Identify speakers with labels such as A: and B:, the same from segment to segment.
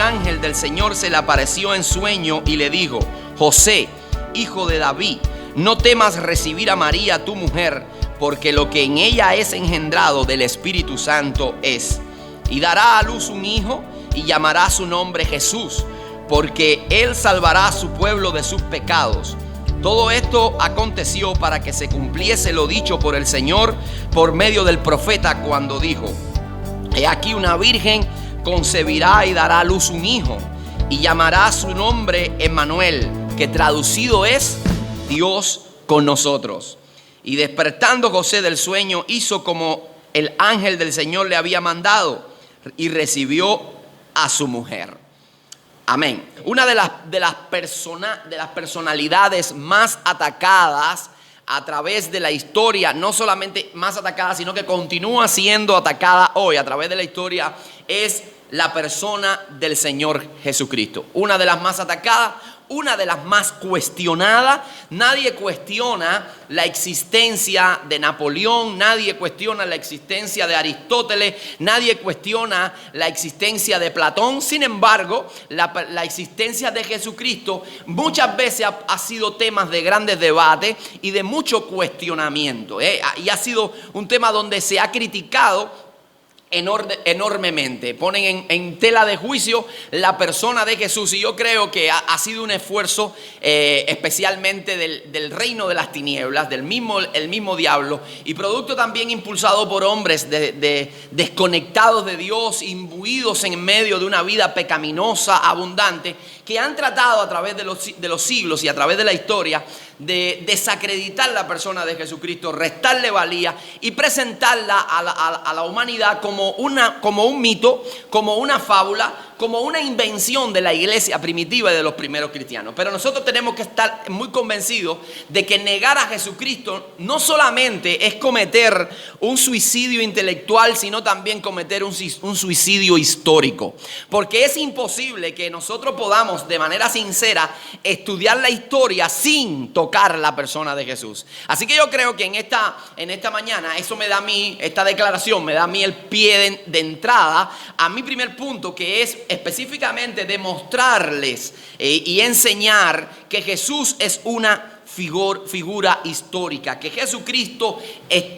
A: ángel del Señor se le apareció en sueño y le dijo: José, hijo de David, no temas recibir a María tu mujer, porque lo que en ella es engendrado del Espíritu Santo es. Y dará a luz un hijo y llamará su nombre Jesús, porque él salvará a su pueblo de sus pecados. Todo esto aconteció para que se cumpliese lo dicho por el Señor por medio del profeta, cuando dijo: He aquí, una virgen concebirá y dará a luz un hijo, y llamará su nombre Emmanuel, que traducido es Dios con nosotros. Y despertando José del sueño, hizo como el ángel del Señor le había mandado, y recibió a su mujer. Amén. Una de las personalidades más atacadas a través de la historia, no solamente más atacada, sino que continúa siendo atacada hoy a través de la historia, es la persona del Señor Jesucristo. Una de las más atacadas, una de las más cuestionadas. Nadie cuestiona la existencia de Napoleón, nadie cuestiona la existencia de Aristóteles, nadie cuestiona la existencia de Platón. Sin embargo, la existencia de Jesucristo muchas veces ha sido tema de grandes debates y de mucho cuestionamiento, y ha sido un tema donde se ha criticado enormemente. Ponen en tela de juicio la persona de Jesús, y yo creo que ha sido un esfuerzo especialmente del reino de las tinieblas, el mismo diablo, y producto también impulsado por hombres desconectados de Dios, imbuidos en medio de una vida pecaminosa, abundante, que han tratado a través de los siglos y a través de la historia de desacreditar la persona de Jesucristo, restarle valía y presentarla a la humanidad como un mito, como una fábula, como una invención de la iglesia primitiva y de los primeros cristianos. Pero nosotros tenemos que estar muy convencidos de que negar a Jesucristo no solamente es cometer un suicidio intelectual, sino también cometer un suicidio histórico. Porque es imposible que nosotros podamos de manera sincera estudiar la historia sin tocar la persona de Jesús. Así que yo creo que en esta mañana eso me da a mí, esta declaración me da a mí el pie de entrada a mi primer punto, que es específicamente demostrarles y enseñar que Jesús es una figura histórica, que Jesucristo,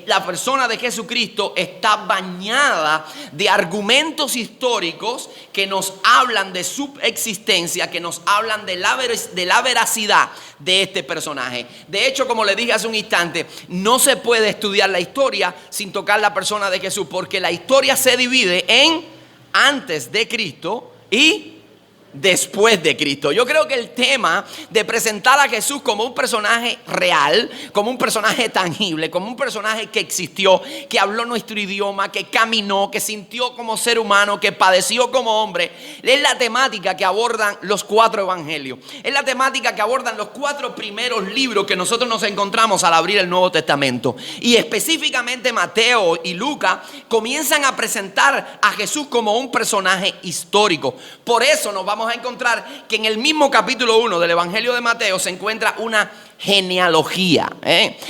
A: la persona de Jesucristo está bañada de argumentos históricos que nos hablan de su existencia, que nos hablan de la veracidad de este personaje. De hecho, como le dije hace un instante, no se puede estudiar la historia sin tocar la persona de Jesús, porque la historia se divide en antes de Cristo y después de Cristo. Yo creo que el tema de presentar a Jesús como un personaje real, como un personaje tangible, como un personaje que existió, que habló nuestro idioma, que caminó, que sintió como ser humano, que padeció como hombre, es la temática que abordan los 4 evangelios. Es la temática que abordan los 4 primeros libros que nosotros nos encontramos al abrir el Nuevo Testamento. Y específicamente Mateo y Lucas comienzan a presentar a Jesús como un personaje histórico. Por eso nos vamos a encontrar que en el mismo capítulo 1 del Evangelio de Mateo se encuentra una genealogía,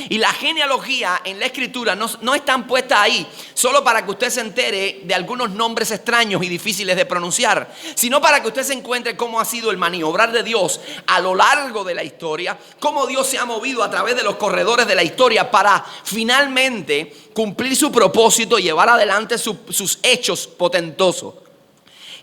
A: y la genealogía en la escritura no están puestas ahí solo para que usted se entere de algunos nombres extraños y difíciles de pronunciar, sino para que usted se encuentre cómo ha sido el maniobrar de Dios a lo largo de la historia, cómo Dios se ha movido a través de los corredores de la historia para finalmente cumplir su propósito y llevar adelante sus hechos potentosos.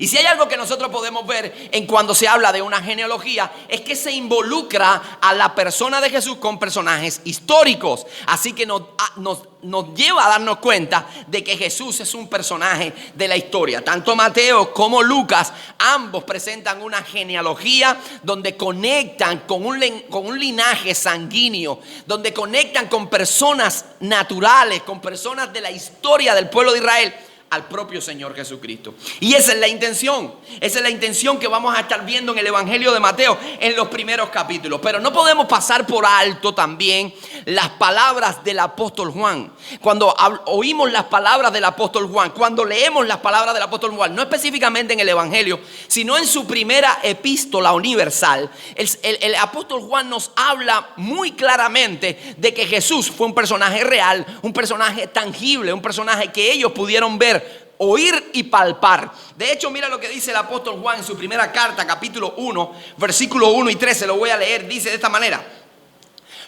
A: Y si hay algo que nosotros podemos ver en cuando se habla de una genealogía, es que se involucra a la persona de Jesús con personajes históricos. Así que nos lleva a darnos cuenta de que Jesús es un personaje de la historia. Tanto Mateo como Lucas, ambos presentan una genealogía donde conectan con un linaje sanguíneo, donde conectan con personas naturales, con personas de la historia del pueblo de Israel, al propio Señor Jesucristo. Y esa es la intención que vamos a estar viendo en el Evangelio de Mateo en los primeros capítulos. Pero no podemos pasar por alto también las palabras del apóstol Juan. Cuando oímos las palabras del apóstol Juan, cuando leemos las palabras del apóstol Juan, no específicamente en el Evangelio, sino en su primera epístola universal, el apóstol Juan nos habla muy claramente de que Jesús fue un personaje real, un personaje tangible, un personaje que ellos pudieron ver oír y palpar. De hecho, mira lo que dice el apóstol Juan en su primera carta, capítulo 1, versículo 1 y 13, lo voy a leer, dice de esta manera: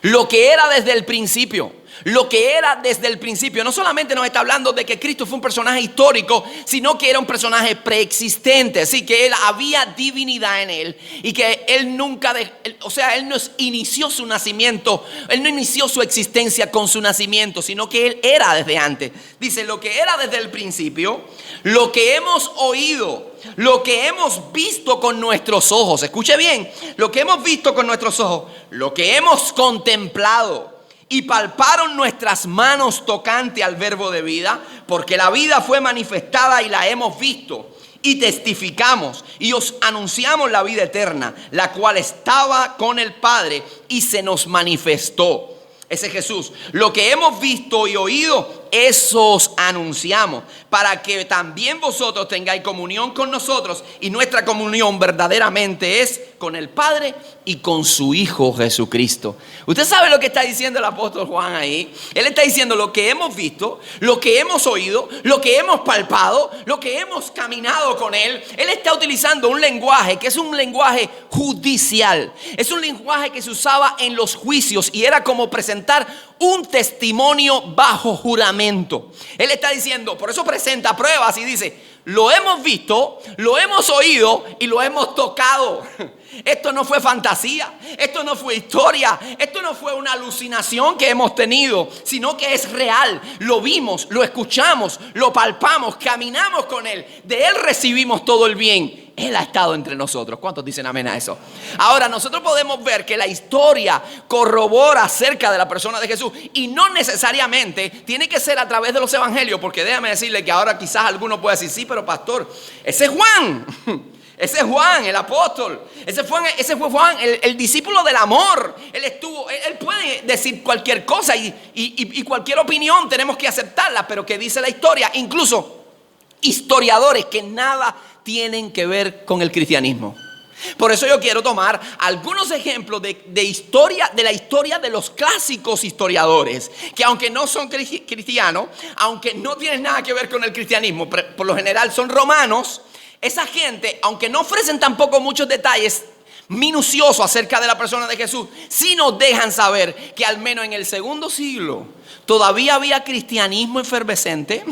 A: lo que era desde el principio. Lo que era desde el principio. No solamente nos está hablando de que Cristo fue un personaje histórico, sino que era un personaje preexistente. Así que Él había divinidad en Él. Y que Él nunca, Él no inició su nacimiento. Él no inició su existencia con su nacimiento, sino que Él era desde antes. Dice, lo que era desde el principio, lo que hemos oído, lo que hemos visto con nuestros ojos. Escuche bien, lo que hemos visto con nuestros ojos, lo que hemos contemplado y palparon nuestras manos tocante al verbo de vida, porque la vida fue manifestada y la hemos visto y testificamos y os anunciamos la vida eterna, la cual estaba con el Padre y se nos manifestó. Ese es Jesús. Lo que hemos visto y oído, eso os anunciamos, para que también vosotros tengáis comunión con nosotros, y nuestra comunión verdaderamente es con el Padre y con su Hijo Jesucristo. Usted sabe lo que está diciendo el apóstol Juan ahí. Él está diciendo lo que hemos visto, lo que hemos oído, lo que hemos palpado, lo que hemos caminado con Él. Él está utilizando un lenguaje que es un lenguaje judicial. Es un lenguaje que se usaba en los juicios y era como presentar un testimonio bajo juramento. Él está diciendo, por eso presenta pruebas y dice, lo hemos visto, lo hemos oído y lo hemos tocado. Esto no fue fantasía, esto no fue historia, esto no fue una alucinación que hemos tenido, sino que es real. Lo vimos, lo escuchamos, lo palpamos, caminamos con Él. De Él recibimos todo el bien. Él ha estado entre nosotros. ¿Cuántos dicen amén a eso? Ahora, nosotros podemos ver que la historia corrobora acerca de la persona de Jesús, y no necesariamente tiene que ser a través de los evangelios, porque déjame decirle que ahora quizás alguno pueda decir, sí, pero pastor, ese es Juan. Ese es Juan, el apóstol. Ese fue Juan, el discípulo del amor. Él puede decir cualquier cosa y cualquier opinión tenemos que aceptarla, pero ¿qué dice la historia? Incluso historiadores que nada tienen que ver con el cristianismo. Por eso yo quiero tomar algunos ejemplos de la historia de los clásicos historiadores, que aunque no son cristianos, aunque no tienen nada que ver con el cristianismo, por lo general son romanos. Esa gente, aunque no ofrecen tampoco muchos detalles minuciosos acerca de la persona de Jesús, sí nos dejan saber que al menos en el segundo siglo todavía había cristianismo efervescente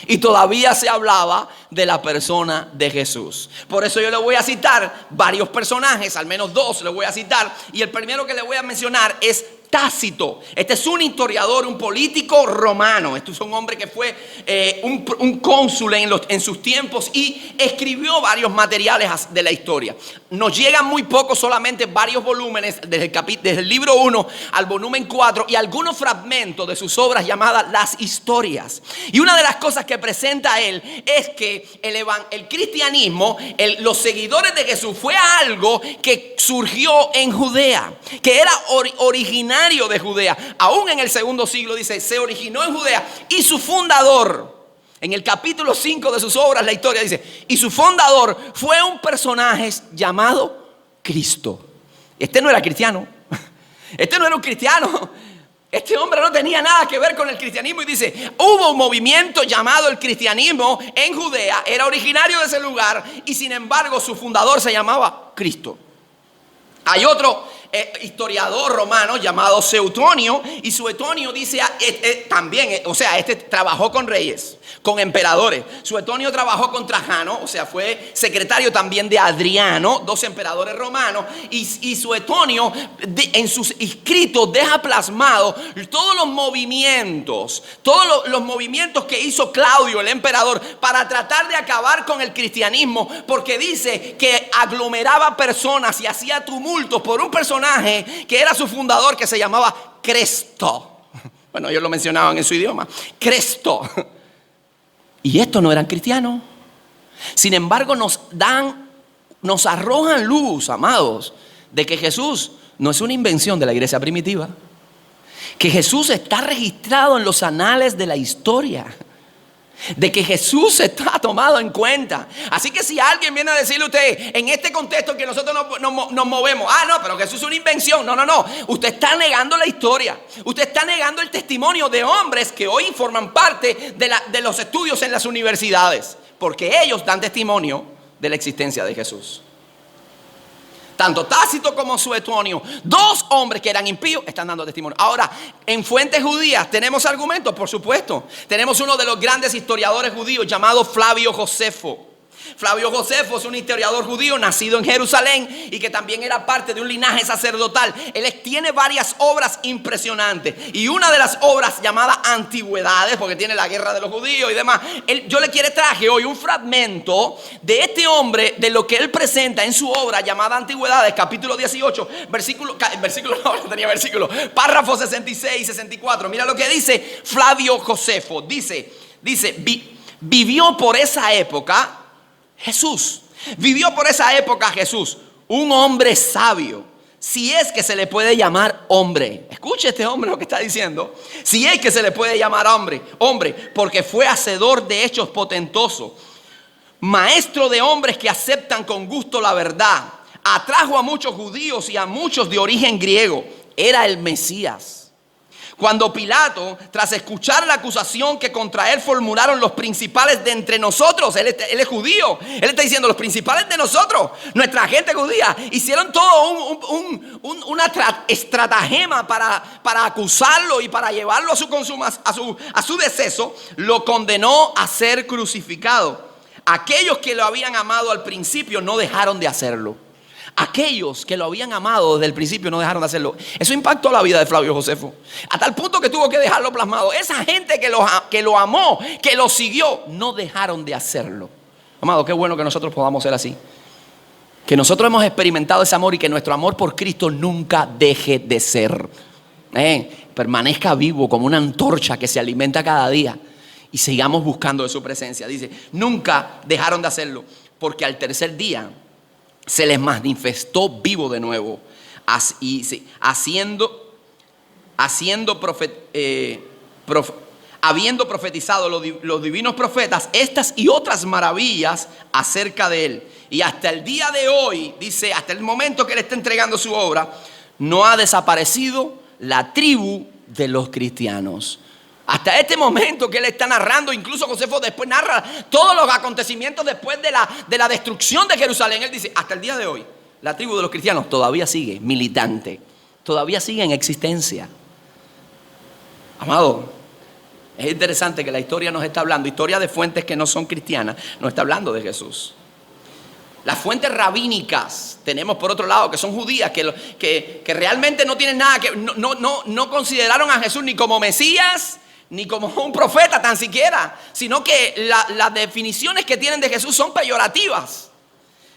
A: y todavía se hablaba de la persona de Jesús. Por eso yo le voy a citar varios personajes, al menos dos le voy a citar, y el primero que le voy a mencionar es Tácito. Este es un historiador, un político romano. Este es un hombre que fue un cónsul en sus tiempos y escribió varios materiales de la historia. Nos llegan muy pocos, solamente varios volúmenes, desde el libro 1 al volumen 4, y algunos fragmentos de sus obras llamadas Las Historias. Y una de las cosas que presenta él es que el cristianismo, los seguidores de Jesús, fue algo que surgió en Judea, que era originario de Judea. Aún en el segundo siglo, dice, se originó en Judea, y su fundador, en el capítulo 5 de sus obras, la historia dice, y su fundador fue un personaje llamado Cristo. Este no era cristiano. Este no era un cristiano. Este hombre no tenía nada que ver con el cristianismo, y dice, hubo un movimiento llamado el cristianismo en Judea, era originario de ese lugar, y sin embargo su fundador se llamaba Cristo. Hay otro historiador romano llamado Suetonio, y Suetonio dice también, este trabajó con reyes, con emperadores. Suetonio trabajó con Trajano, fue secretario también de Adriano, dos emperadores romanos, y Suetonio en sus escritos deja plasmado todos los movimientos que hizo Claudio, el emperador, para tratar de acabar con el cristianismo, porque dice que aglomeraba personas y hacía tumultos por un personaje que era su fundador, que se llamaba Cresto. Bueno, ellos lo mencionaban en su idioma, Cresto. Y estos no eran cristianos. Sin embargo, nos arrojan luz, amados, de que Jesús no es una invención de la iglesia primitiva, que Jesús está registrado en los anales de la historia, de que Jesús está tomado en cuenta. Así que si alguien viene a decirle a usted, en este contexto que nosotros nos movemos, no, pero Jesús es una invención. No. Usted está negando la historia. Usted está negando el testimonio de hombres que hoy forman parte de los estudios en las universidades. Porque ellos dan testimonio de la existencia de Jesús. Tanto Tácito como Suetonio, dos hombres que eran impíos, están dando testimonio. Ahora, en fuentes judías, ¿tenemos argumentos? Por supuesto. Tenemos uno de los grandes historiadores judíos llamado Flavio Josefo. Flavio Josefo es un historiador judío nacido en Jerusalén y que también era parte de un linaje sacerdotal. Él tiene varias obras impresionantes y una de las obras llamada Antigüedades, porque tiene la guerra de los judíos y demás. Yo le traje hoy un fragmento de este hombre, de lo que él presenta en su obra llamada Antigüedades, capítulo 18, párrafo 66 y 64. Mira lo que dice Flavio Josefo. Dice, vivió por esa época Jesús, un hombre sabio, si es que se le puede llamar hombre. Escuche este hombre lo que está diciendo. Si es que se le puede llamar hombre, porque fue hacedor de hechos potentosos, maestro de hombres que aceptan con gusto la verdad, atrajo a muchos judíos y a muchos de origen griego. Era el Mesías. Cuando Pilato, tras escuchar la acusación que contra él formularon los principales de entre nosotros, él es judío, él está diciendo los principales de nosotros, nuestra gente judía, hicieron todo una estratagema para acusarlo y para llevarlo a su deceso, lo condenó a ser crucificado. Aquellos que lo habían amado al principio no dejaron de hacerlo. Aquellos que lo habían amado desde el principio no dejaron de hacerlo. Eso impactó la vida de Flavio Josefo, a tal punto que tuvo que dejarlo plasmado. Esa gente que lo amó, que lo siguió, no dejaron de hacerlo. Amado, qué bueno que nosotros podamos ser así. Que nosotros hemos experimentado ese amor y que nuestro amor por Cristo nunca deje de ser. Permanezca vivo como una antorcha que se alimenta cada día. Y sigamos buscando de su presencia. Dice, nunca dejaron de hacerlo, porque al tercer día se les manifestó vivo de nuevo, habiendo profetizado los divinos profetas estas y otras maravillas acerca de él. Y hasta el día de hoy, dice, hasta el momento que él está entregando su obra, no ha desaparecido la tribu de los cristianos. Hasta este momento que él está narrando, incluso Josefo después narra todos los acontecimientos después de la destrucción de Jerusalén. Él dice, hasta el día de hoy, la tribu de los cristianos todavía sigue militante, todavía sigue en existencia. Amado, es interesante que la historia nos está hablando, historia de fuentes que no son cristianas, nos está hablando de Jesús. Las fuentes rabínicas tenemos por otro lado que son judías, que realmente no tienen nada, que no consideraron a Jesús ni como Mesías, ni como un profeta tan siquiera, sino que las definiciones que tienen de Jesús son peyorativas.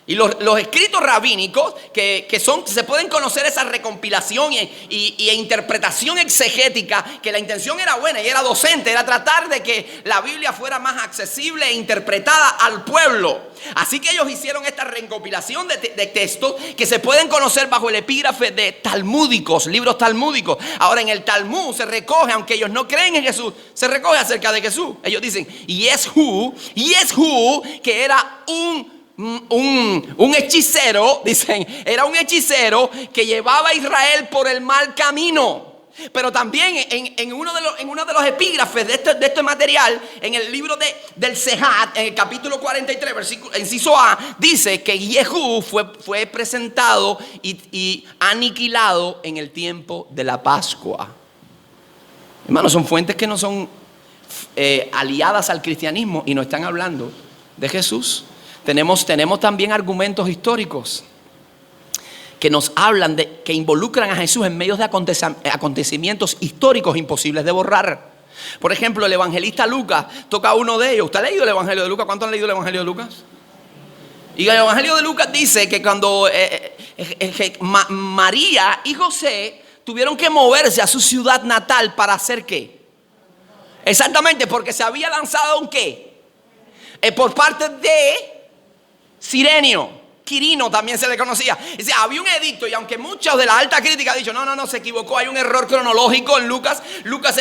A: Y los escritos rabínicos se pueden conocer esa recompilación e interpretación exegética, que la intención era buena y era docente, era tratar de que la Biblia fuera más accesible e interpretada al pueblo. Así que ellos hicieron esta recopilación de textos que se pueden conocer bajo el epígrafe de talmúdicos, libros talmúdicos. Ahora en el Talmud se recoge, aunque ellos no creen en Jesús, se recoge acerca de Jesús. Ellos dicen, Yeshu, que era un hechicero, dicen, era un hechicero que llevaba a Israel por el mal camino. Pero también en uno de los epígrafes de este material, en el libro del Sehat, en el capítulo 43, versículo, inciso A, dice que Jehú fue presentado y aniquilado en el tiempo de la Pascua. Hermanos, son fuentes que no son aliadas al cristianismo y no están hablando de Jesús. Tenemos también argumentos históricos que nos hablan que involucran a Jesús en medio de acontecimientos históricos imposibles de borrar. Por ejemplo, el evangelista Lucas toca uno de ellos. ¿Usted ha leído el Evangelio de Lucas? ¿Cuántos han leído el Evangelio de Lucas? Y el Evangelio de Lucas dice que cuando María y José tuvieron que moverse a su ciudad natal para hacer ¿qué? Exactamente, porque se había lanzado un ¿qué? Por parte de Cirenio. Quirino también se le conocía. Dice, había un edicto, y aunque muchos de la alta crítica han dicho, no, se equivocó, hay un error cronológico en Lucas. Lucas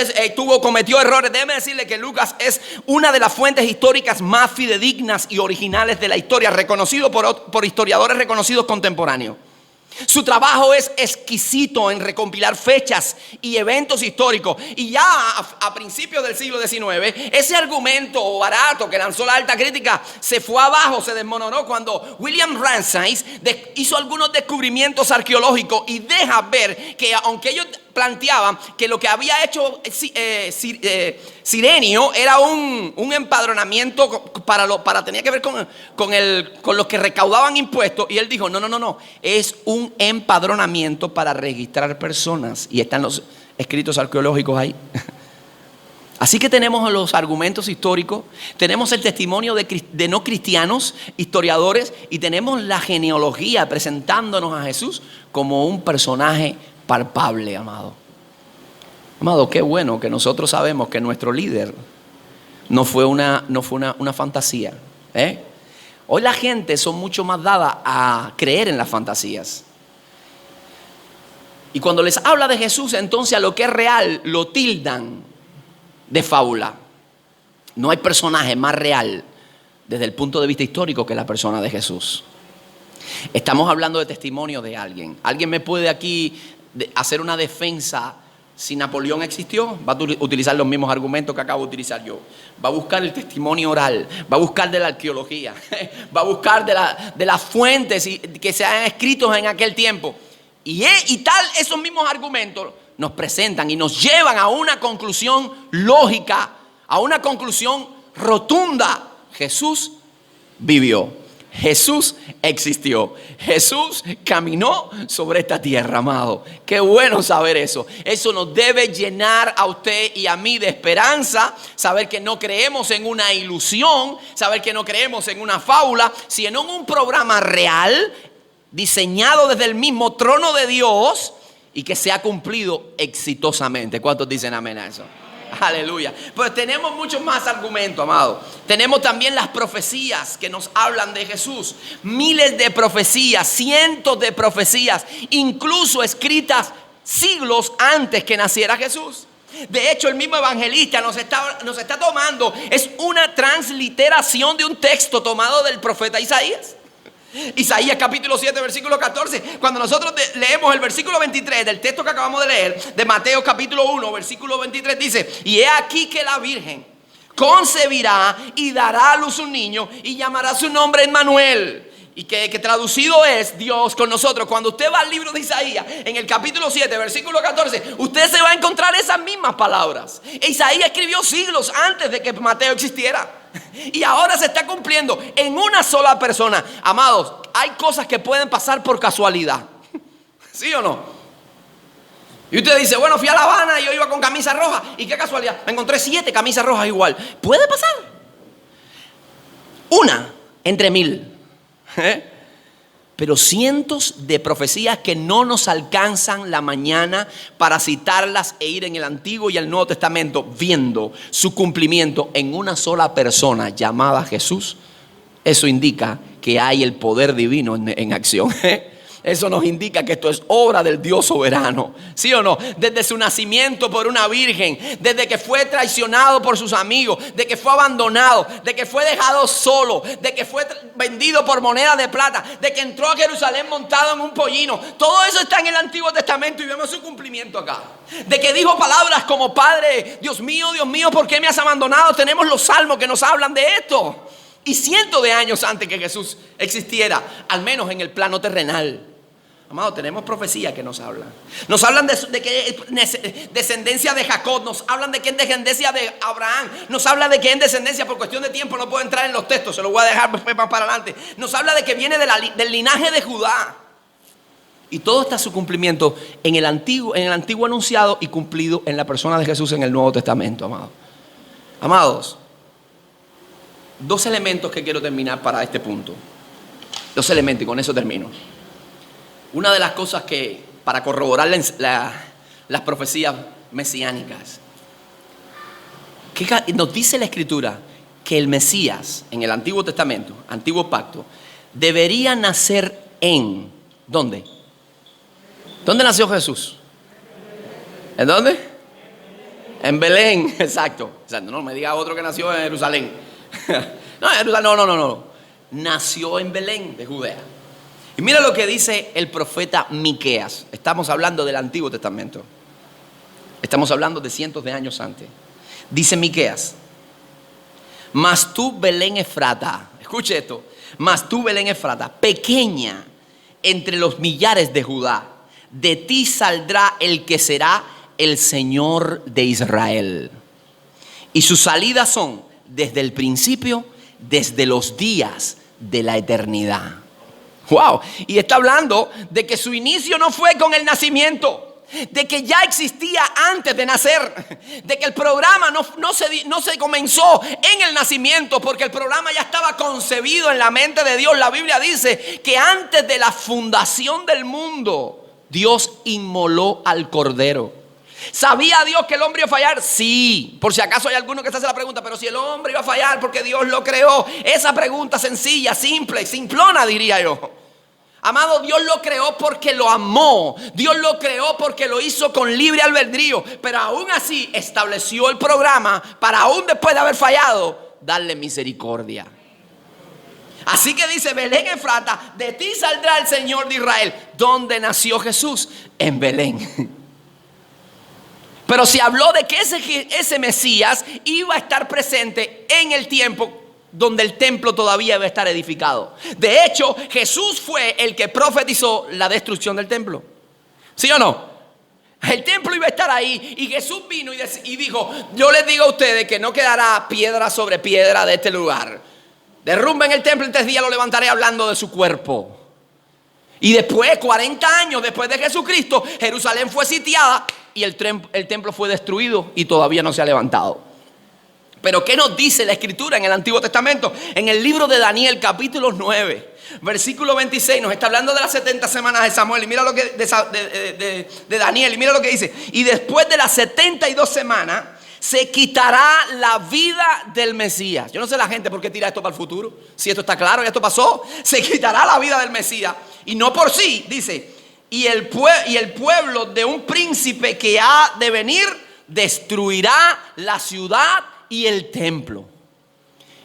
A: cometió errores. Déjeme decirle que Lucas es una de las fuentes históricas más fidedignas y originales de la historia, reconocido por historiadores reconocidos contemporáneos. Su trabajo es exquisito en recompilar fechas y eventos históricos. Y ya a principios del siglo XIX, ese argumento barato que lanzó la alta crítica se fue abajo, se desmoronó cuando William Ramsay hizo algunos descubrimientos arqueológicos y deja ver que aunque ellos planteaban que lo que había hecho Cirenio era un empadronamiento tenía que ver con los que recaudaban impuestos, y él dijo no, es un empadronamiento para registrar personas, y están los escritos arqueológicos ahí. Así que tenemos los argumentos históricos, tenemos el testimonio de no cristianos, historiadores, y tenemos la genealogía presentándonos a Jesús como un personaje palpable, amado. Amado, qué bueno que nosotros sabemos que nuestro líder no fue una fantasía. Hoy la gente son mucho más dada a creer en las fantasías. Y cuando les habla de Jesús, entonces a lo que es real lo tildan de fábula. No hay personaje más real desde el punto de vista histórico que la persona de Jesús. Estamos hablando de testimonio de alguien. ¿Alguien me puede aquí hacer una defensa si Napoleón existió? Va a utilizar los mismos argumentos que acabo de utilizar yo. Va a buscar el testimonio oral, va a buscar de la arqueología, va a buscar de las fuentes que se han escrito en aquel tiempo. Y esos mismos argumentos nos presentan y nos llevan a una conclusión lógica, a una conclusión rotunda. Jesús vivió. Jesús existió. Jesús caminó sobre esta tierra, amado. Qué bueno saber eso. Eso nos debe llenar a usted y a mí de esperanza. Saber que no creemos en una ilusión. Saber que no creemos en una fábula, sino en un programa real, diseñado desde el mismo trono de Dios y que se ha cumplido exitosamente. ¿Cuántos dicen amén a eso? Aleluya. Pues tenemos muchos más argumentos, amado. Tenemos también las profecías que nos hablan de Jesús. Miles de profecías, cientos de profecías, incluso escritas siglos antes que naciera Jesús. De hecho, el mismo evangelista nos está tomando, es una transliteración de un texto tomado del profeta Isaías. Isaías capítulo 7 versículo 14. Cuando nosotros leemos el versículo 23 del texto que acabamos de leer de Mateo capítulo 1 versículo 23, dice: y he aquí que la virgen concebirá y dará a luz un niño y llamará su nombre Emmanuel. Y que traducido es Dios con nosotros. Cuando usted va al libro de Isaías, en el capítulo 7, versículo 14, usted se va a encontrar esas mismas palabras. Isaías escribió siglos antes de que Mateo existiera. Y ahora se está cumpliendo en una sola persona. Amados, hay cosas que pueden pasar por casualidad. ¿Sí o no? Y usted dice, bueno, fui a La Habana y yo iba con camisa roja. ¿Y qué casualidad? Me encontré 7 camisas rojas igual. ¿Puede pasar? Una entre 1000. Pero cientos de profecías que no nos alcanzan la mañana para citarlas e ir en el Antiguo y el Nuevo Testamento viendo su cumplimiento en una sola persona llamada Jesús. Eso indica que hay el poder divino en acción. Eso nos indica que esto es obra del Dios soberano. ¿Sí o no? Desde su nacimiento por una virgen, desde que fue traicionado por sus amigos, de que fue abandonado, de que fue dejado solo, de que fue vendido por moneda de plata, de que entró a Jerusalén montado en un pollino. Todo eso está en el Antiguo Testamento y vemos su cumplimiento acá. De que dijo palabras como: Padre, Dios mío, ¿por qué me has abandonado? Tenemos los salmos que nos hablan de esto. Y cientos de años antes que Jesús existiera, al menos en el plano terrenal. Amado, tenemos profecías que nos hablan. Nos hablan de que es descendencia de Jacob. Nos hablan de que es descendencia de Abraham. Nos habla de que es descendencia, por cuestión de tiempo no puedo entrar en los textos, se los voy a dejar más para adelante. Nos habla de que viene del linaje de Judá. Y todo está a su cumplimiento en el antiguo anunciado y cumplido en la persona de Jesús en el Nuevo Testamento, amado. Amados, 2 elementos que quiero terminar para este punto. 2 elementos y con eso termino. Una de las cosas que, para corroborar las profecías mesiánicas, que nos dice la Escritura que el Mesías en el Antiguo Testamento, Antiguo Pacto, debería nacer en... ¿Dónde? ¿Dónde nació Jesús? ¿En dónde? En Belén, exacto. No me diga otro que nació en Jerusalén. No. Nació en Belén de Judea. Y mira lo que dice el profeta Miqueas. Estamos hablando del Antiguo Testamento. Estamos hablando de cientos de años antes. Dice Miqueas: mas tú, Belén Efrata, escuche esto, mas tú, Belén Efrata, pequeña entre los millares de Judá, de ti saldrá el que será el Señor de Israel. Y sus salidas son desde el principio, desde los días de la eternidad. Wow. Y está hablando de que su inicio no fue con el nacimiento, de que ya existía antes de nacer, de que el programa no se comenzó en el nacimiento, porque el programa ya estaba concebido en la mente de Dios. La Biblia dice que antes de la fundación del mundo, Dios inmoló al Cordero. ¿Sabía Dios que el hombre iba a fallar? Sí. Por si acaso hay alguno que se hace la pregunta, pero si el hombre iba a fallar porque Dios lo creó. Esa pregunta sencilla, simple, simplona diría yo. Amado, Dios lo creó porque lo amó. Dios lo creó porque lo hizo con libre albedrío. Pero aún así estableció el programa para, aún después de haber fallado, darle misericordia. Así que dice: Belén Efrata, de ti saldrá el Señor de Israel. ¿Dónde nació Jesús? En Belén. Pero se habló de que ese Mesías iba a estar presente en el tiempo donde el templo todavía iba a estar edificado. De hecho, Jesús fue el que profetizó la destrucción del templo. ¿Sí o no? El templo iba a estar ahí y Jesús vino y dijo: yo les digo a ustedes que no quedará piedra sobre piedra de este lugar. Derrumben el templo, en 3 días lo levantaré, hablando de su cuerpo. Y después, 40 años después de Jesucristo, Jerusalén fue sitiada y el templo fue destruido y todavía no se ha levantado. Pero ¿qué nos dice la Escritura en el Antiguo Testamento? En el libro de Daniel, capítulo 9, versículo 26, nos está hablando de las 70 semanas de Samuel. Y mira lo que de Daniel, y mira lo que dice: y después de las 72 semanas se quitará la vida del Mesías. Yo no sé la gente por qué tira esto para el futuro. Si esto está claro, ya esto pasó. Se quitará la vida del Mesías. Y no por sí, dice: y el pueblo de un príncipe que ha de venir destruirá la ciudad y el templo.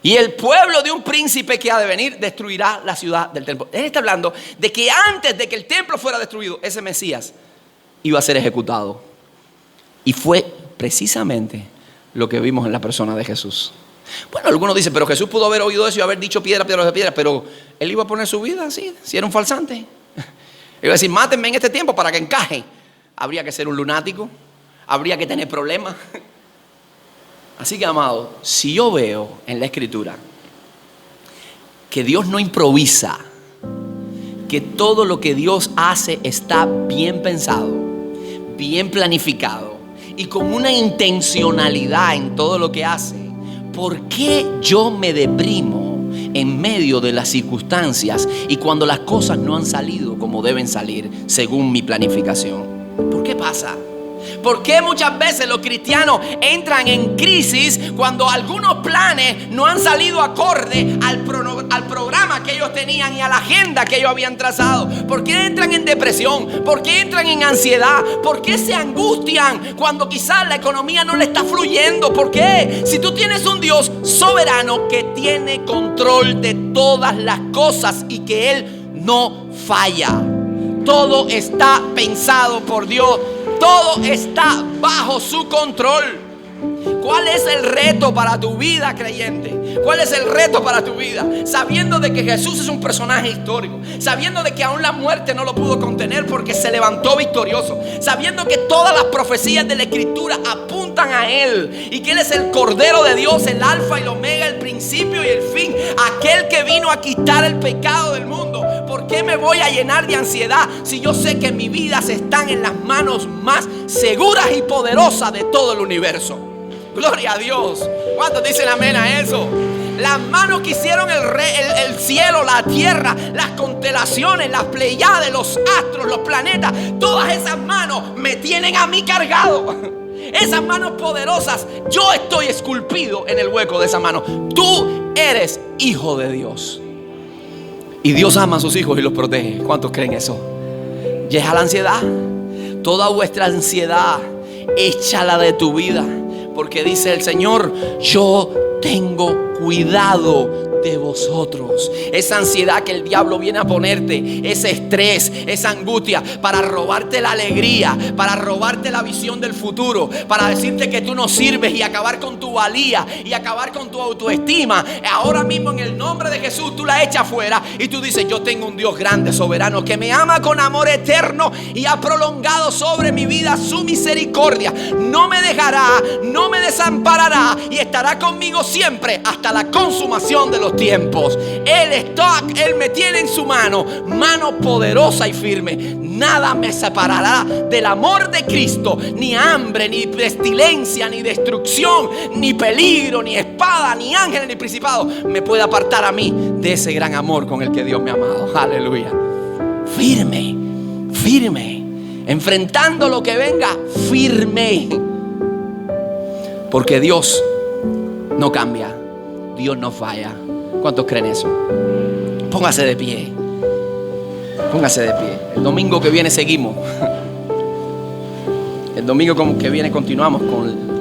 A: Y el pueblo de un príncipe que ha de venir destruirá la ciudad del templo. Él está hablando de que antes de que el templo fuera destruido, ese Mesías iba a ser ejecutado. Y fue precisamente lo que vimos en la persona de Jesús. Bueno, algunos dicen: pero Jesús pudo haber oído eso y haber dicho piedra, piedra, piedra. Pero él iba a poner su vida así, si era un falsante. Iba a decir: mátenme en este tiempo para que encaje. Habría que ser un lunático, habría que tener problemas. Así que, amado, si yo veo en la Escritura que Dios no improvisa, que todo lo que Dios hace está bien pensado, bien planificado y con una intencionalidad en todo lo que hace, ¿por qué yo me deprimo en medio de las circunstancias y cuando las cosas no han salido como deben salir según mi planificación? ¿Por qué pasa? ¿Por qué muchas veces los cristianos entran en crisis cuando algunos planes no han salido acorde al programa que ellos tenían y a la agenda que ellos habían trazado? ¿Por qué entran en depresión? ¿Por qué entran en ansiedad? ¿Por qué se angustian cuando quizás la economía no le está fluyendo? ¿Por qué? Si tú tienes un Dios soberano que tiene control de todas las cosas y que Él no falla. Todo está pensado por Dios. Todo está bajo su control. ¿Cuál es el reto para tu vida, creyente? ¿Cuál es el reto para tu vida? Sabiendo de que Jesús es un personaje histórico, sabiendo de que aún la muerte no lo pudo contener porque se levantó victorioso, sabiendo que todas las profecías de la Escritura apuntan a Él y que Él es el Cordero de Dios, el alfa y el omega, el principio y el fin, aquel que vino a quitar el pecado del mundo. ¿Por qué me voy a llenar de ansiedad si yo sé que mis vidas están en las manos más seguras y poderosas de todo el universo? Gloria a Dios. ¿Cuántos dicen amén a eso? Las manos que hicieron el cielo, la tierra, las constelaciones, las pleiades, los astros, los planetas, todas esas manos me tienen a mí cargado. Esas manos poderosas, yo estoy esculpido en el hueco de esa mano. Tú eres hijo de Dios. Y Dios ama a sus hijos y los protege. ¿Cuántos creen eso? Deja la ansiedad. Toda vuestra ansiedad, échala de tu vida. Porque dice el Señor, yo tengo cuidado de vosotros. Esa ansiedad que el diablo viene a ponerte, ese estrés, esa angustia, para robarte la alegría, para robarte la visión del futuro, para decirte que tú no sirves y acabar con tu valía y acabar con tu autoestima. Ahora mismo, en el nombre de Jesús, tú la echas fuera y tú dices, yo tengo un Dios grande, soberano, que me ama con amor eterno y ha prolongado sobre mi vida su misericordia. No me dejará, no me desamparará y estará conmigo siempre hasta la consumación de los tiempos. Él me tiene en su mano poderosa y firme. Nada me separará del amor de Cristo, ni hambre, ni pestilencia, ni destrucción, ni peligro, ni espada, ni ángeles, ni principado me puede apartar a mí de ese gran amor con el que Dios me ha amado. Aleluya. Firme, firme, enfrentando lo que venga, firme, porque Dios no cambia, Dios no falla. ¿Cuántos creen eso? Póngase de pie. Póngase de pie. El domingo que viene seguimos. El domingo que viene continuamos con